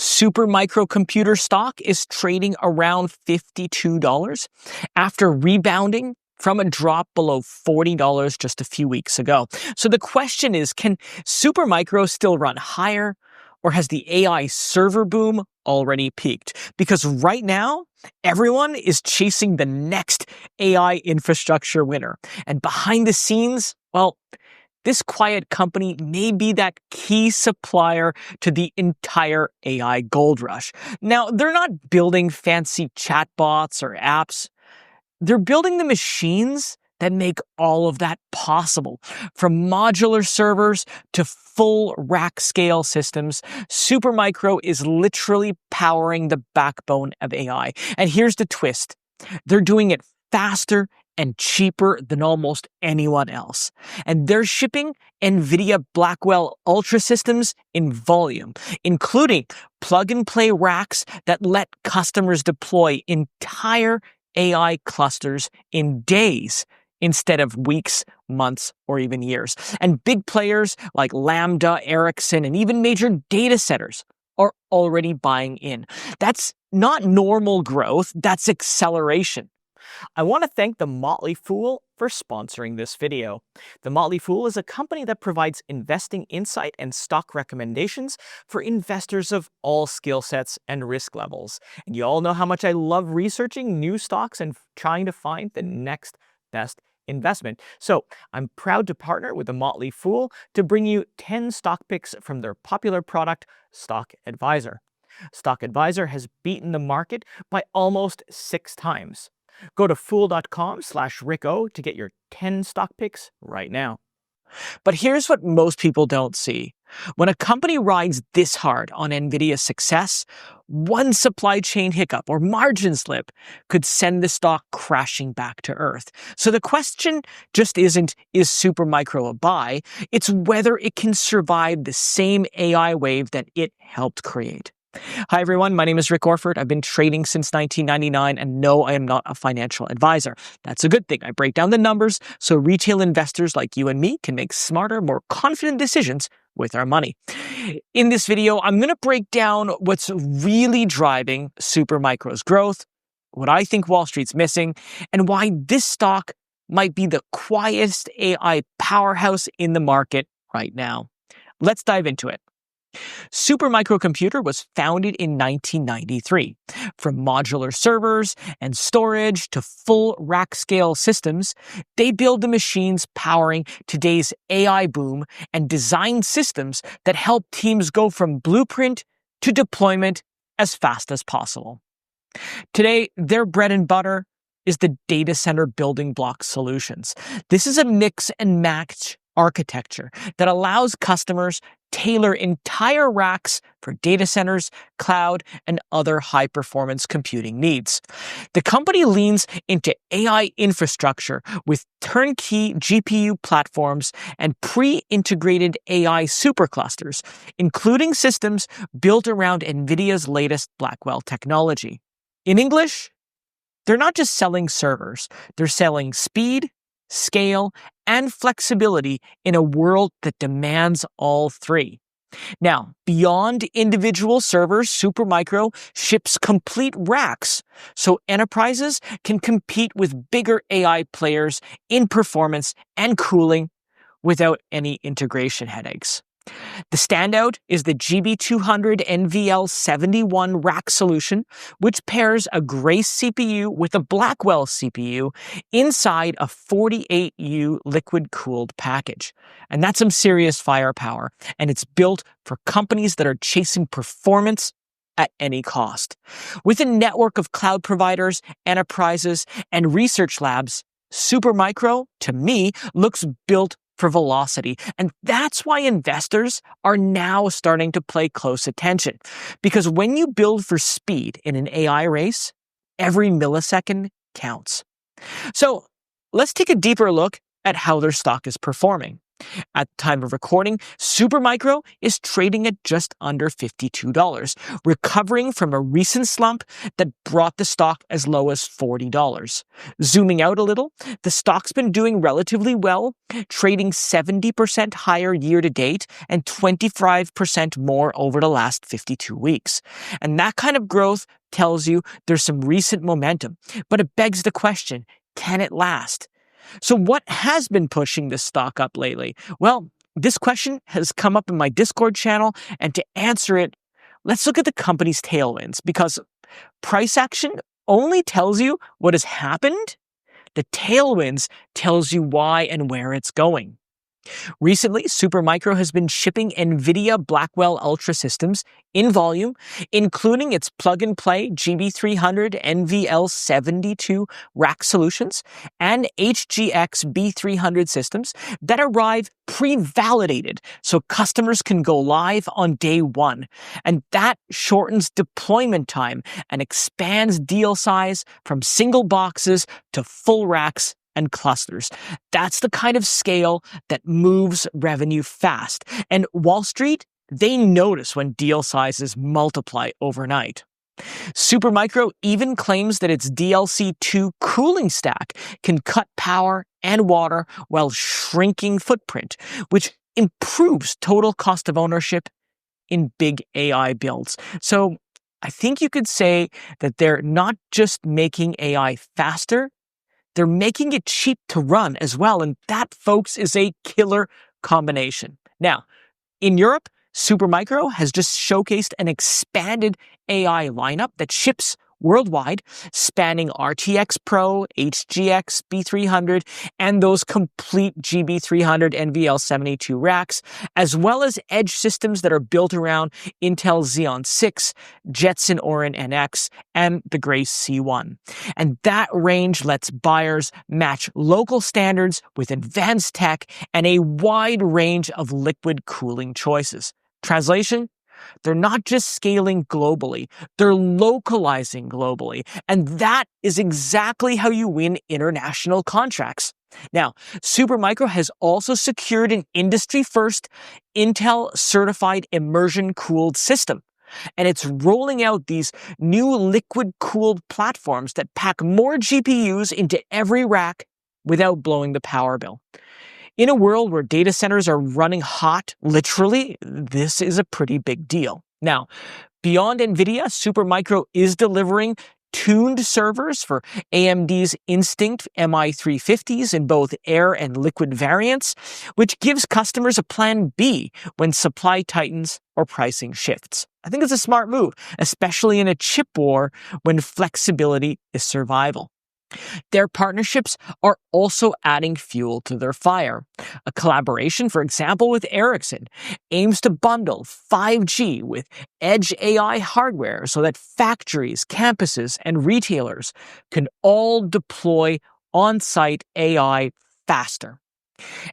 Supermicro computer stock is trading around $52 after rebounding from a drop below $40 just a few weeks ago. So the question is, can Supermicro still run higher, or has the AI server boom already peaked? Because right now, everyone is chasing the next AI infrastructure winner. And behind the scenes, well, this quiet company may be that key supplier to the entire AI gold rush. Now, they're not building fancy chatbots or apps. They're building the machines that make all of that possible. From modular servers to full rack scale systems, Supermicro is literally powering the backbone of AI. And here's the twist. They're doing it faster and cheaper than almost anyone else. And they're shipping NVIDIA Blackwell Ultra systems in volume, including plug-and-play racks that let customers deploy entire AI clusters in days instead of weeks, months, or even years. And big players like Lambda, Ericsson, and even major data centers are already buying in. That's not normal growth, that's acceleration. I want to thank The Motley Fool for sponsoring this video. The Motley Fool is a company that provides investing insight and stock recommendations for investors of all skill sets and risk levels. And you all know how much I love researching new stocks and trying to find the next best investment. So I'm proud to partner with The Motley Fool to bring you 10 stock picks from their popular product, Stock Advisor. Stock Advisor has beaten the market by almost 6 times. Go to fool.com/RickO to get your 10 stock picks right now. But here's what most people don't see. When a company rides this hard on NVIDIA's success, one supply chain hiccup or margin slip could send the stock crashing back to earth. So the question just isn't, is Supermicro a buy? It's whether it can survive the same AI wave that it helped create. Hi everyone, my name is Rick Orford. I've been trading since 1999 and no, I am not a financial advisor. That's a good thing. I break down the numbers so retail investors like you and me can make smarter, more confident decisions with our money. In this video, I'm going to break down what's really driving Supermicro's growth, what I think Wall Street's missing, and why this stock might be the quietest AI powerhouse in the market right now. Let's dive into it. Supermicro Computer was founded in 1993. From modular servers and storage to full rack-scale systems, they build the machines powering today's AI boom and design systems that help teams go from blueprint to deployment as fast as possible. Today, their bread and butter is the data center building block solutions. This is a mix and match architecture that allows customers tailor entire racks for data centers, cloud, and other high-performance computing needs. The company leans into AI infrastructure with turnkey GPU platforms and pre-integrated AI superclusters, including systems built around NVIDIA's latest Blackwell technology. In English, they're not just selling servers, they're selling speed, scale, and flexibility in a world that demands all three. Now, beyond individual servers, Supermicro ships complete racks so enterprises can compete with bigger AI players in performance and cooling without any integration headaches. The standout is the GB200 NVL71 rack solution, which pairs a Grace CPU with a Blackwell CPU inside a 48U liquid-cooled package. And that's some serious firepower, and it's built for companies that are chasing performance at any cost. With a network of cloud providers, enterprises, and research labs, Supermicro, to me, looks built for velocity. And that's why investors are now starting to pay close attention. Because when you build for speed in an AI race, every millisecond counts. So let's take a deeper look at how their stock is performing. At the time of recording, Supermicro is trading at just under $52, recovering from a recent slump that brought the stock as low as $40. Zooming out a little, the stock's been doing relatively well, trading 70% higher year to date and 25% more over the last 52 weeks. And that kind of growth tells you there's some recent momentum, but it begs the question, can it last? So what has been pushing this stock up lately? Well, this question has come up in my Discord channel, and to answer it, let's look at the company's tailwinds, because price action only tells you what has happened. The tailwinds tells you why and where it's going. Recently, Supermicro has been shipping NVIDIA Blackwell Ultra systems in volume, including its plug-and-play GB300 NVL72 rack solutions and HGX B300 systems that arrive pre-validated so customers can go live on day one. And that shortens deployment time and expands deal size from single boxes to full racks and clusters. That's the kind of scale that moves revenue fast. And Wall Street, they notice when deal sizes multiply overnight. Supermicro even claims that its DLC2 cooling stack can cut power and water while shrinking footprint, which improves total cost of ownership in big AI builds. So I think you could say that they're not just making AI faster, they're making it cheap to run as well, and that, folks, is a killer combination. Now, in Europe, Supermicro has just showcased an expanded AI lineup that ships worldwide, spanning RTX Pro, HGX B300, and those complete GB300 NVL72 racks, as well as edge systems that are built around Intel Xeon 6, Jetson Orin NX, and the Grace C1. And that range lets buyers match local standards with advanced tech and a wide range of liquid cooling choices. Translation? They're not just scaling globally, they're localizing globally. And that is exactly how you win international contracts. Now, Supermicro has also secured an industry-first Intel-certified immersion-cooled system. And it's rolling out these new liquid-cooled platforms that pack more GPUs into every rack without blowing the power bill. In a world where data centers are running hot, literally, this is a pretty big deal. Now, beyond NVIDIA, Supermicro is delivering tuned servers for AMD's Instinct MI350s in both air and liquid variants, which gives customers a plan B when supply tightens or pricing shifts. I think it's a smart move, especially in a chip war when flexibility is survival. Their partnerships are also adding fuel to their fire. A collaboration, for example, with Ericsson aims to bundle 5G with edge AI hardware so that factories, campuses, and retailers can all deploy on-site AI faster.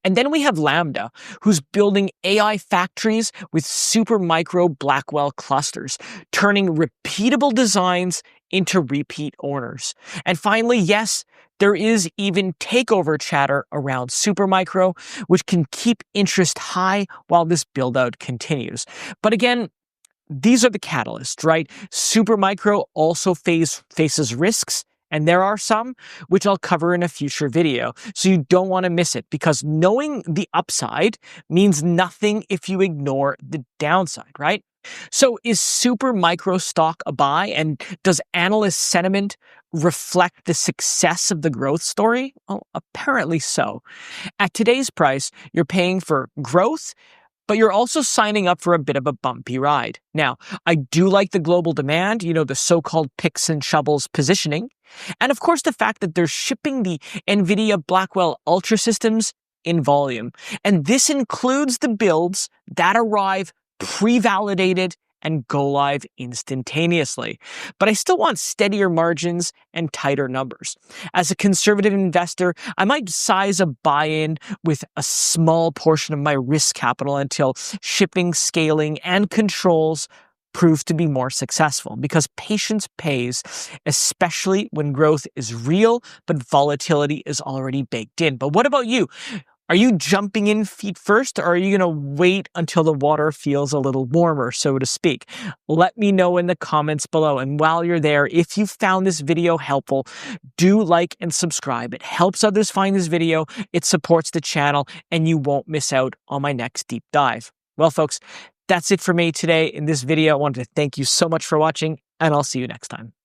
And then we have Lambda, who's building AI factories with Supermicro Blackwell clusters, turning repeatable designs into repeat orders. And finally, yes, there is even takeover chatter around Supermicro, which can keep interest high while this build-out continues. But again, these are the catalysts, right? Supermicro also faces risks, and there are some, which I'll cover in a future video. So you don't want to miss it, because knowing the upside means nothing if you ignore the downside, right? So is Supermicro stock a buy, and does analyst sentiment reflect the success of the growth story? Well, apparently so. At today's price, you're paying for growth, but you're also signing up for a bit of a bumpy ride. Now, I do like the global demand, the so-called picks and shovels positioning, and of course the fact that they're shipping the NVIDIA Blackwell Ultra systems in volume. And this includes the builds that arrive pre-validated and go live instantaneously. But I still want steadier margins and tighter numbers. As a conservative investor, I might size a buy-in with a small portion of my risk capital until shipping, scaling, and controls prove to be more successful, because patience pays, especially when growth is real, but volatility is already baked in. But what about you? Are you jumping in feet first, or are you going to wait until the water feels a little warmer, so to speak? Let me know in the comments below. And while you're there, if you found this video helpful, do like and subscribe. It helps others find this video, it supports the channel, and you won't miss out on my next deep dive. Well, folks, that's it for me today in this video. I wanted to thank you so much for watching, and I'll see you next time.